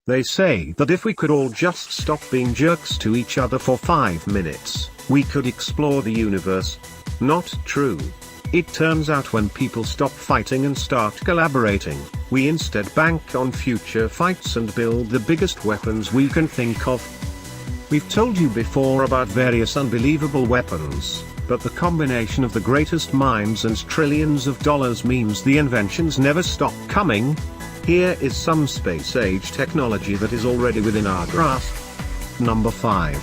They say that if we could all just stop being jerks to each other for 5 minutes, we could explore the universe. Not true. It turns out when people stop fighting and start collaborating, we instead bank on future fights and build the biggest weapons we can think of. We've told you before about various unbelievable weapons, but the combination of the greatest minds and trillions of dollars means the inventions never stop coming. Here is some space-age technology that is already within our grasp. Number 5.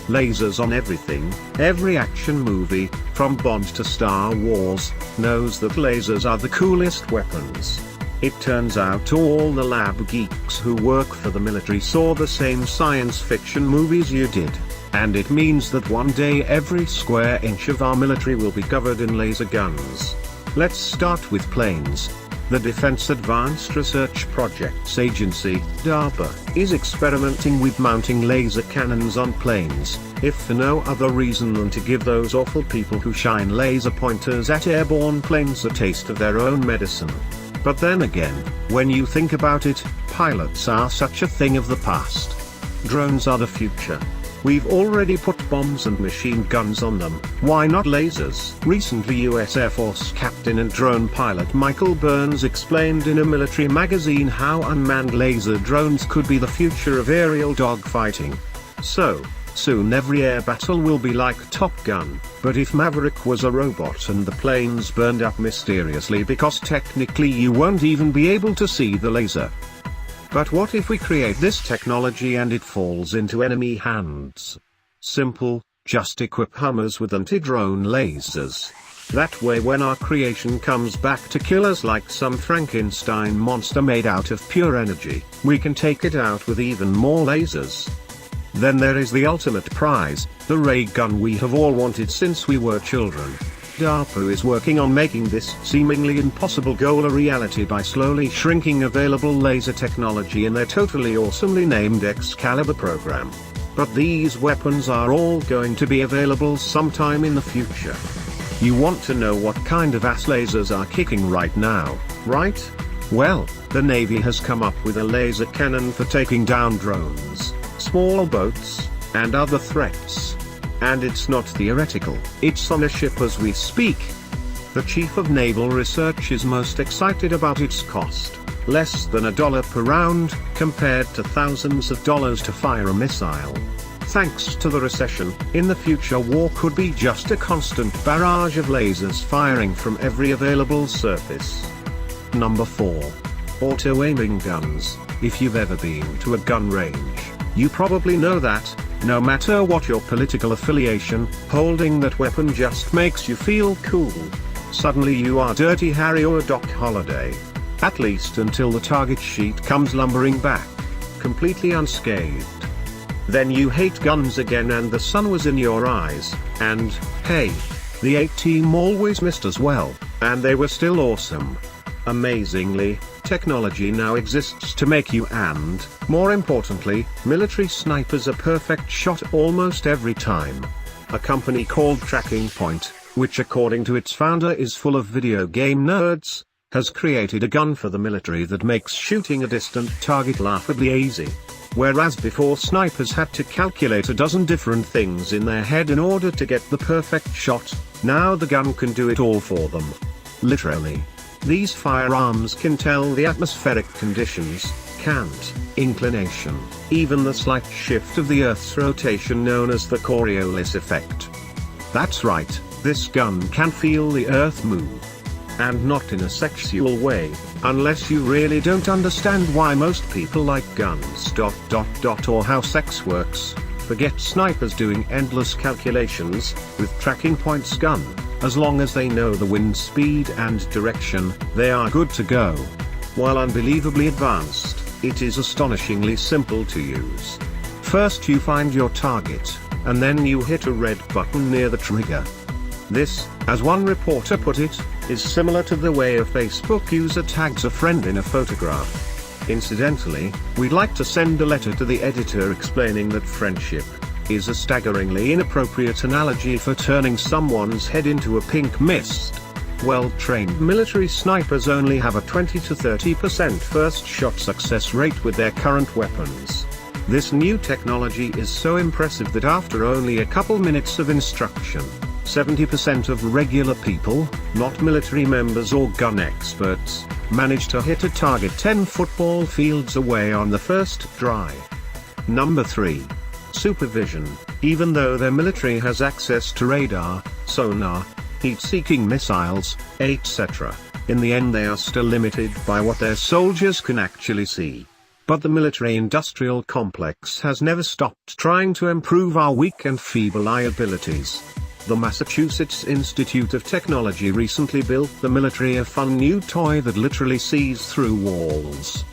Lasers on everything. Every action movie, from Bond to Star Wars, knows that lasers are the coolest weapons. It turns out all the lab geeks who work for the military saw the same science fiction movies you did, and it means that one day every square inch of our military will be covered in laser guns. Let's start with planes. The Defense Advanced Research Projects Agency, DARPA, is experimenting with mounting laser cannons on planes, if for no other reason than to give those awful people who shine laser pointers at airborne planes a taste of their own medicine. But then again, when you think about it, pilots are such a thing of the past. Drones are the future. We've already put bombs and machine guns on them, why not lasers? Recently US Air Force captain and drone pilot Michael Burns explained in a military magazine how unmanned laser drones could be the future of aerial dogfighting. So, soon every air battle will be like Top Gun, but if Maverick was a robot and the planes burned up mysteriously because technically you won't even be able to see the laser. But what if we create this technology and it falls into enemy hands? Simple, just equip Hummers with anti-drone lasers. That way when our creation comes back to kill us like some Frankenstein monster made out of pure energy, we can take it out with even more lasers. Then there is the ultimate prize, the Raygun we have all wanted since we were children. DARPA is working on making this seemingly impossible goal a reality by slowly shrinking available laser technology in their totally awesomely named Excalibur program. But these weapons are all going to be available sometime in the future. You want to know what kind of ass lasers are kicking right now, right? Well, the Navy has come up with a laser cannon for taking down drones, small boats, and other threats. And it's not theoretical, it's on a ship as we speak. The Chief of Naval Research is most excited about its cost, less than $1 per round, compared to thousands of dollars to fire a missile. Thanks to the recession, in the future war could be just a constant barrage of lasers firing from every available surface. Number 4. Auto-aiming guns. If you've ever been to a gun range, you probably know that, no matter what your political affiliation, holding that weapon just makes you feel cool. Suddenly you are Dirty Harry or Doc Holliday. At least until the target sheet comes lumbering back, completely unscathed. Then you hate guns again and the sun was in your eyes, and, hey, the A-team always missed as well, and they were still awesome. Amazingly, technology now exists to make you and, more importantly, military snipers a perfect shot almost every time. A company called Tracking Point, which according to its founder is full of video game nerds, has created a gun for the military that makes shooting a distant target laughably easy. Whereas before snipers had to calculate a dozen different things in their head in order to get the perfect shot, now the gun can do it all for them. Literally. These firearms can tell the atmospheric conditions, cant, inclination, even the slight shift of the Earth's rotation known as the Coriolis effect. That's right, this gun can feel the Earth move. And not in a sexual way, unless you really don't understand why most people like guns. Or how sex works. Forget snipers doing endless calculations, with Tracking Point's gun. As long as they know the wind speed and direction, they are good to go. While unbelievably advanced, it is astonishingly simple to use. First you find your target, and then you hit a red button near the trigger. This, as one reporter put it, is similar to the way a Facebook user tags a friend in a photograph. Incidentally, we'd like to send a letter to the editor explaining that friendship is a staggeringly inappropriate analogy for turning someone's head into a pink mist. Well-trained military snipers only have a 20 to 30% first shot success rate with their current weapons. This new technology is so impressive that after only a couple minutes of instruction, 70% of regular people, not military members or gun experts, manage to hit a target 10 football fields away on the first try. Number 3. Supervision. Even though their military has access to radar, sonar, heat-seeking missiles, etc., in the end they are still limited by what their soldiers can actually see. But the military-industrial complex has never stopped trying to improve our weak and feeble eye abilities. The Massachusetts Institute of Technology recently built the military a fun new toy that literally sees through walls.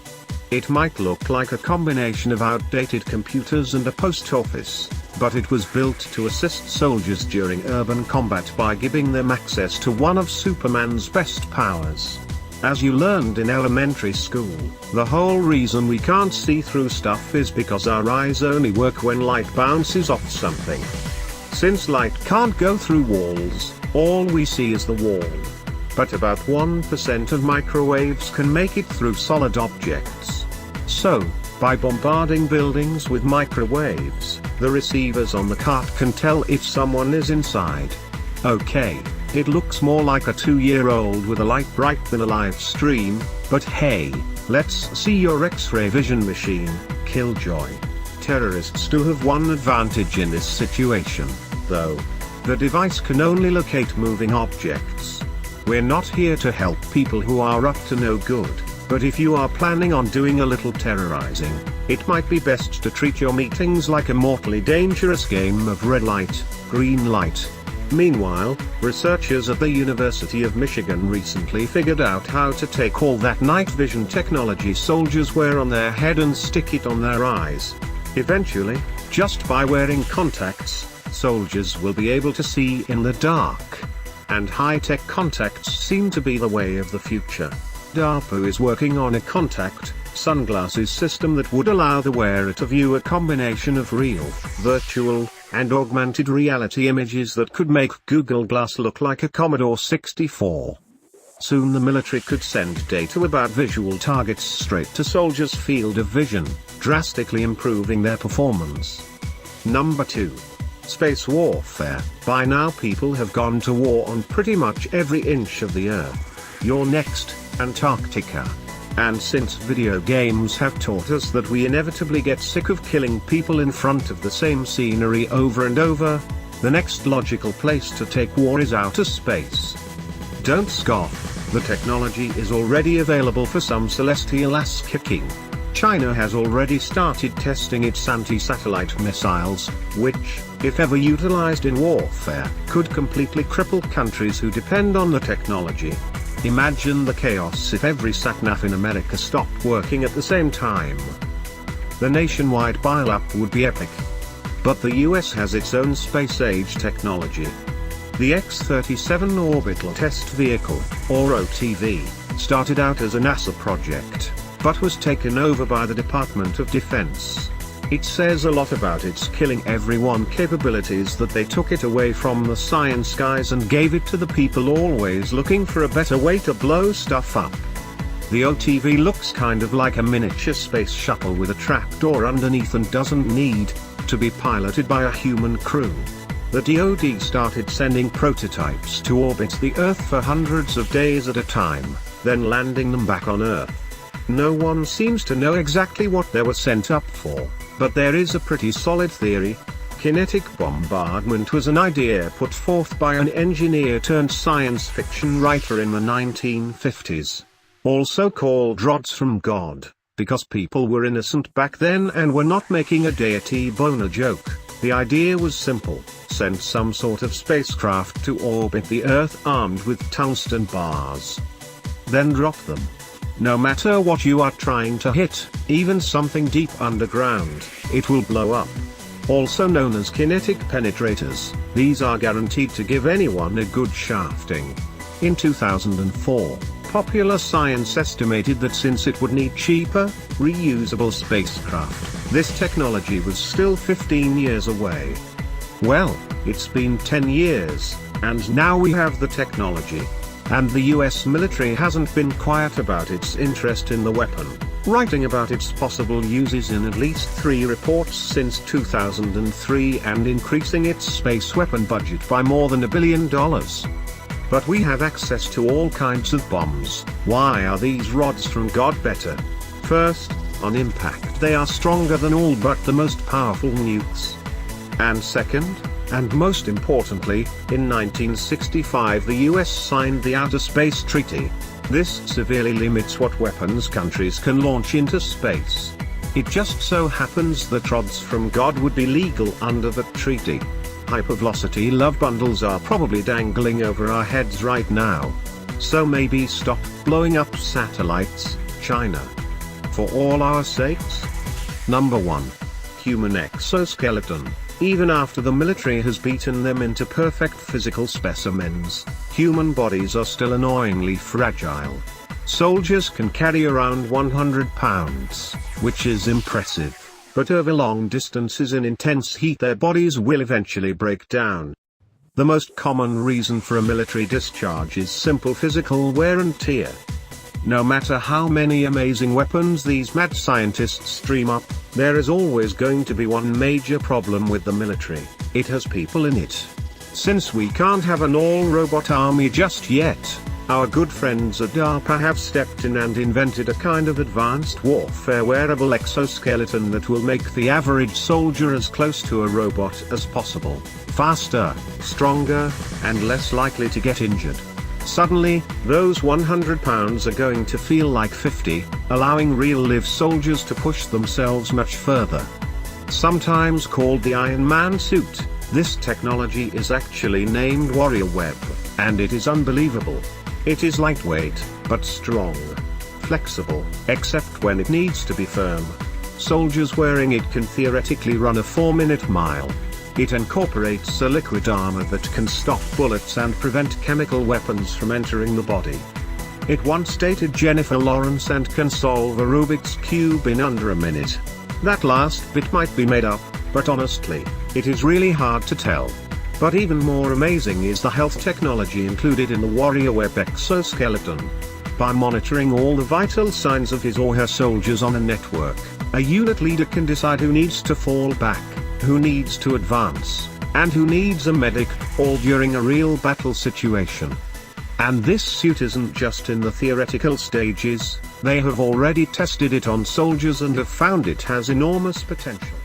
It might look like a combination of outdated computers and a post office, but it was built to assist soldiers during urban combat by giving them access to one of Superman's best powers. As you learned in elementary school, the whole reason we can't see through stuff is because our eyes only work when light bounces off something. Since light can't go through walls, all we see is the wall. But about 1% of microwaves can make it through solid objects. So, by bombarding buildings with microwaves, the receivers on the cart can tell if someone is inside. Okay, it looks more like a 2-year-old with a light bright than a live stream, but hey, let's see your X-ray vision machine, Killjoy. Terrorists do have one advantage in this situation, though. The device can only locate moving objects. We're not here to help people who are up to no good, but if you are planning on doing a little terrorizing, it might be best to treat your meetings like a mortally dangerous game of red light, green light. Meanwhile, researchers at the University of Michigan recently figured out how to take all that night vision technology soldiers wear on their head and stick it on their eyes. Eventually, just by wearing contacts, soldiers will be able to see in the dark. And high-tech contacts seem to be the way of the future. DARPA is working on a contact, sunglasses system that would allow the wearer to view a combination of real, virtual, and augmented reality images that could make Google Glass look like a Commodore 64. Soon the military could send data about visual targets straight to soldiers' field of vision, drastically improving their performance. Number 2. Space warfare. By now people have gone to war on pretty much every inch of the Earth. Your next, Antarctica. And since video games have taught us that we inevitably get sick of killing people in front of the same scenery over and over, the next logical place to take war is outer space. Don't scoff. The technology is already available for some celestial ass-kicking. China has already started testing its anti-satellite missiles, which, if ever utilized in warfare, could completely cripple countries who depend on the technology. Imagine the chaos if every sat-nav in America stopped working at the same time. The nationwide pileup would be epic. But the US has its own space-age technology. The X-37 Orbital Test Vehicle, or OTV, started out as a NASA project, but was taken over by the Department of Defense. It says a lot about its killing everyone capabilities that they took it away from the science guys and gave it to the people always looking for a better way to blow stuff up. The OTV looks kind of like a miniature space shuttle with a trapdoor underneath and doesn't need to be piloted by a human crew. The DoD started sending prototypes to orbit the Earth for hundreds of days at a time, then landing them back on Earth. No one seems to know exactly what they were sent up for, but there is a pretty solid theory. Kinetic bombardment was an idea put forth by an engineer turned science fiction writer in the 1950s. Also called rods from God, because people were innocent back then and were not making a deity boner joke. The idea was simple: send some sort of spacecraft to orbit the Earth armed with tungsten bars. Then drop them. No matter what you are trying to hit, even something deep underground, it will blow up. Also known as kinetic penetrators, these are guaranteed to give anyone a good shafting. In 2004, Popular Science estimated that since it would need cheaper, reusable spacecraft, this technology was still 15 years away. Well, it's been 10 years, and now we have the technology. And the US military hasn't been quiet about its interest in the weapon, writing about its possible uses in at least 3 reports since 2003 and increasing its space weapon budget by more than $1 billion. But we have access to all kinds of bombs. Why are these rods from God better? First, on impact they are stronger than all but the most powerful nukes. And second, and most importantly, in 1965 the US signed the Outer Space Treaty. This severely limits what weapons countries can launch into space. It just so happens that rods from God would be legal under that treaty. Hypervelocity love bundles are probably dangling over our heads right now. So maybe stop blowing up satellites, China. For all our sakes? Number 1. Human exoskeleton. Even after the military has beaten them into perfect physical specimens, human bodies are still annoyingly fragile. Soldiers can carry around 100 pounds, which is impressive, but over long distances in intense heat their bodies will eventually break down. The most common reason for a military discharge is simple physical wear and tear. No matter how many amazing weapons these mad scientists dream up, there is always going to be one major problem with the military: it has people in it. Since we can't have an all-robot army just yet, our good friends at DARPA have stepped in and invented a kind of advanced warfare wearable exoskeleton that will make the average soldier as close to a robot as possible, faster, stronger, and less likely to get injured. Suddenly, those 100 pounds are going to feel like 50, allowing real-live soldiers to push themselves much further. Sometimes called the Iron Man suit, this technology is actually named Warrior Web, and it is unbelievable. It is lightweight, but strong. Flexible, except when it needs to be firm. Soldiers wearing it can theoretically run a 4-minute mile. It incorporates a liquid armor that can stop bullets and prevent chemical weapons from entering the body. It once dated Jennifer Lawrence and can solve a Rubik's Cube in under a minute. That last bit might be made up, but honestly, it is really hard to tell. But even more amazing is the health technology included in the Warrior Web exoskeleton. By monitoring all the vital signs of his or her soldiers on a network, a unit leader can decide who needs to fall back, who needs to advance, and who needs a medic, all during a real battle situation. And this suit isn't just in the theoretical stages, they have already tested it on soldiers and have found it has enormous potential.